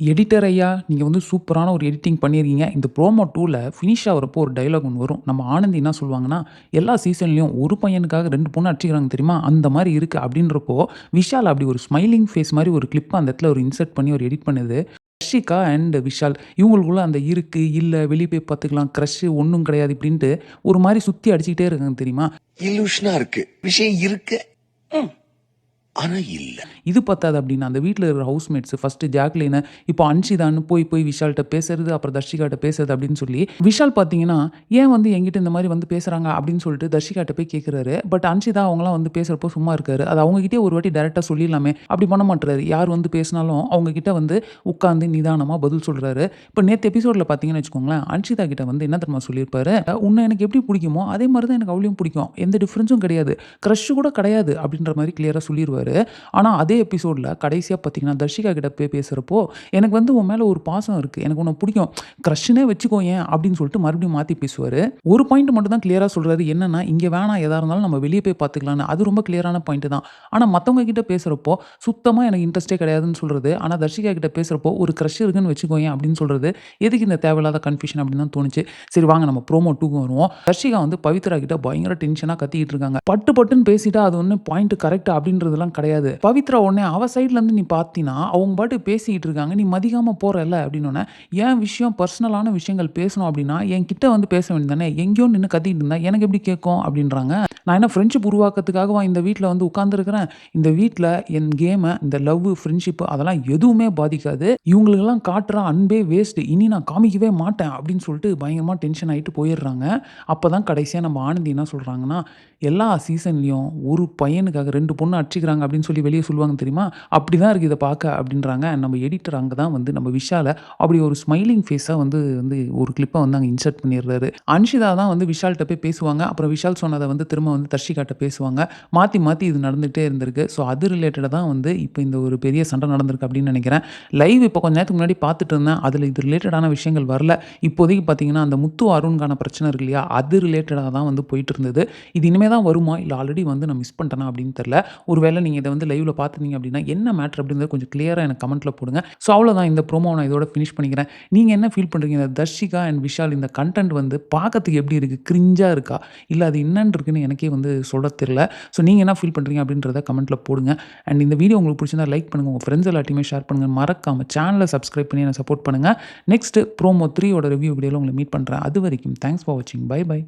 Editor ஐயா, நீங்க வந்து சூப்பரான ஒரு எடிட்டிங் பண்ணியிருக்கீங்க. இந்த ப்ரோமோ 2ல ஃபினிஷ் ஆகுறப்போ ஒரு டயலாக் ஒண்ணு வரும். நம்ம ஆனந்த் என்ன சொல்லுவாங்கன்னா, "எல்லா சீசன்லயும் ஒரு பையனுக்காக 2 பொண்ணு அடிச்சுக்கிறாங்க தெரியுமா? அந்த மாரி இருக்கு." அப்படின்றப்போ, விஷால் அப்படி ஒரு ஸ்மைலிங் ஃபேஸ் மாரி ஒரு கிளிப்ப அந்த இடத்துல ஒரு இன்சர்ட் பண்ணி ஒரு எடிட் பண்ணது. தர்ஷிகா அண்ட் விஷால் இவங்களுக்குள்ள அந்த இருக்கு, இல்ல, வெளிய போய் பார்த்துக்கலாம், கிரஷ் ஒண்ணும் கிடையாது இப்படின்ட்டு ஒரு மாரி சுத்தி அடிச்சுக்கிட்டே இருக்காங்க தெரியுமா? இல்லூஷனா இருக்கு. விஷயம் இருக்கு. ஆனா இல்ல. இது பத்தாது அப்டின்னா, அந்த வீட்ல இருக்கிற ஹவுஸ்மேட்ஸ் ஃபர்ஸ்ட்டு ஜாக்லின, இப்போ அன்ஷிதான்னு போய் போய் விஷால்ட்ட பேசுறது, அப்புறம் தர்ஷிகாட்ட பேசுறது அப்டின்னு சொல்லி, விஷால் பார்த்தீங்கன்னா, ஏன் வந்து என்கிட்ட இந்த மாரி வந்து பேசுறாங்க அப்டின்னு சொல்லிட்டு தர்ஷிகாட்ட போய் கேட்குறாரு. பட் அன்ஷிதா அவங்கலாம் வந்து பேசுறப்போ சும்மா இருக்காரு. அது அவங்க கிட்டயே ஒரு வாட்டி டைரக்ட்டா சொல்லிர்லாமே, அப்டி பண்ண மாட்றாரு. யார் வந்து பேசினாலும் அவங்க கிட்ட வந்து உட்கார்ந்து நிதானமா பதில் சொல்றாரு. இப்ப நேத்து எபிசோட்ல பார்த்தீங்கன்னு வச்சுக்கோங்களேன், அன்ஷிதா கிட்ட வந்து என்ன தெரியுமா சொல்லியிருப்பாரு, "உன்ன எனக்கு எப்டி புடிக்குமோ, அதே மாரி தான் எனக்கு அவளையும் புடிக்கும். எந்த டிஃபரன்ஸும் கிடையாது. கிரஷ் கூட கிடையாது." அப்டின்ற மாரி கிளியரா சொல்லிருவாரு. ஆனா, அதே எபிசோட்ல கடைசியா பார்த்தீங்கன்னா, தர்ஷிகா கிட்ட போய் பேசுறப்போ, "எனக்கு வந்து உன் மேல ஒரு பாசம் இருக்கு. எனக்கு உன்ன புடிக்கும். க்ரஷ்ன்னே வச்சுக்கோயேன்" அப்படின்னு சொல்லிட்டு மறுபடியும் மாத்தி பேசுவாரு. ஒரு பாயிண்ட் மட்டும் தான் கிளியரா சொல்றாரு. என்னன்னா, "இங்க வேணாம் எதா இருந்தாலும் நம்ம வெளிய போய் பார்த்துக்கலாம்ன்னு." அது ரொம்ப கிளியரான பாயிண்ட் தான். ஆனா, மத்தவங்க கிட்ட பேசுறப்போ, சுத்தமா எனக்கு இன்ட்ரெஸ்ட்டே கிடையாதுன்னு சொல்றது. ஆனா, தர்ஷிகா கிட்ட பேசுறப்போ, "ஒரு க்ரஷ் இருக்குன்னு வச்சுக்கோயேன்" அப்படின்னு சொல்றது. எதுக்கு இந்த தேவையில்லாத கன்ஃப்யூஷன் அப்படின்னு தான் தோணுச்சு. சரி வாங்க நம்ம ப்ரோமோ 2க்கு வருவோம். தர்ஷிகா வந்து பவித்ரா கிட்ட பயங்கர டென்ஷனா கத்திக்கிட்டு இருக்காங்க. பட்டு பட்டுன்னு பேசிட்டா அது ஒண்ணும் பாயிண்ட் கரெக்ட் அப்படின்றதெல்லாம் கிடையாது. பவித்ரா உடனே அவ சைட்லேருந்து நீ பார்த்தீன்னா, அவங்க பாட்டுக்கு பேசிக்கிட்டு இருக்காங்க. நீ மதிக்காம போறல்ல அப்படின்னோனே, என் விஷயம் பர்சனலான விஷயங்கள் பேசணும் அப்படின்னா, என்கிட்ட வந்து பேச வேண்டியது தானே. எங்கேயோ நின்னு கத்திக்கிட்டு இருந்தா எனக்கு எப்படி கேட்கும் அப்படின்றாங்க. நான் என்ன ஃப்ரெண்ட்ஷிப் உருவாக்கத்துக்காகவா இந்த வீட்ல வந்து உட்கார்ந்துருக்கிறேன். இந்த வீட்ல என் கேம, இந்த லவ், ஃப்ரெண்ட்ஷிப் அதெல்லாம் எதுவுமே பாதிக்காது. இவங்களுக்கெல்லாம் காட்டுற அன்பே வேஸ்ட். இனி நான் காமிக்கவே மாட்டேன் அப்படின்னு சொல்லிட்டு பயங்கரமா டென்ஷன் ஆயிட்டு போயிடுறாங்க. அப்பதான் கடைசியா நம்ம ஆனந்தி என்ன சொல்றாங்கன்னா, எல்லா சீசன்லயும் ஒரு பையனுக்காக 2 பொண்ணு அடிச்சுக்கிறாங்க அப்படின்னு சொல்லி வெளிய சொல்லுவாங்க தெரியுமா? அப்படிதான் இருக்கு இத பார்க்க அப்படின்றாங்க. நம்ம எடிட்டர் அங்க தான் வந்து நம்ம விஷால அப்படி ஒரு ஸ்மைலிங் ஃபேஸா வந்து வந்து ஒரு கிளிப்ப வந்து அங்க இன்சர்ட் பண்ணிடுறாரு. அன்ஷிதா தான் வந்து விஷால்ட்ட போய் பேசுவாங்க. அப்புறம் விஷால் சொன்னத வந்து திரும்ப வந்து தர்ஷிகாட்ட பேசுவாங்க. மாத்தி மாத்தி இது நடந்துகிட்டே இருந்திருக்கு. ஸோ அது ரிலேட்டடா தான் வந்து இப்ப இந்த ஒரு பெரிய சண்டை நடந்திருக்கு அப்படின்னு நினைக்கிறேன். லைவ் இப்ப கொஞ்ச நேரத்துக்கு முன்னாடி பார்த்துட்டு இருந்தேன். அதுல இது ரிலேட்டடான விஷயங்கள் வரல. இப்போதைக்கு பார்த்தீங்கன்னா, அந்த முத்து, அருண்கான பிரச்சனை இருக்கு இல்லையா? அது ரிலேட்டடா தான் வந்து போயிட்டு இருந்தது. இது இனிமே தான் வருமா? இல்ல ஆல்ரெடி வந்து நான் மிஸ் பண்ணிட்டேனா அப்படின்னு தெரியல. ஒருவேளை நீங்க இத வந்து லைவ்ல பார்த்துருந்தீங்க அப்படின்னா, என்ன மேட்டர் அப்படின்றத கொஞ்சம் கிளியரா எனக்கு கமெண்ட்ல போடுங்க. ஸோ அவ்வளோதான் இந்த ப்ரோமோவ நான் இதோட ஃபினிஷ் பண்ணிக்கிறேன். நீங்க என்ன ஃபீல் பண்றீங்க? இந்த தர்ஷிகா அண்ட் விஷால் இந்த கன்டென்ட் வந்து பார்க்கறதுக்கு எப்படி இருக்கு? கிரிஞ்சா இருக்கா? இல்ல அது என்னன்னு இருக்குன்னு எனக்கே வந்து சொல்ல தெரியல. ஸோ நீங்க என்ன ஃபீல் பண்றீங்க அப்படின்றத கமெண்ட்ல போடுங்க. அண்ட் இந்த வீடியோ உங்களுக்கு பிடிச்சிருந்தா லைக் பண்ணுங்க. உங்க ஃப்ரெண்ட்ஸ் எல்லாத்தையுமே ஷேர் பண்ணுங்க. மறக்காம சேனல சப்ஸ்கிரைப் பண்ணி என்ன சப்போர்ட் பண்ணுங்க. நெக்ஸ்ட் ப்ரோமோ 3 ஓட ரிவ்யூ வீடியோல உங்கள மீட் பண்றேன். அதுவரைக்கும் தேங்க்ஸ் ஃபார் வாட்சிங். Bye by.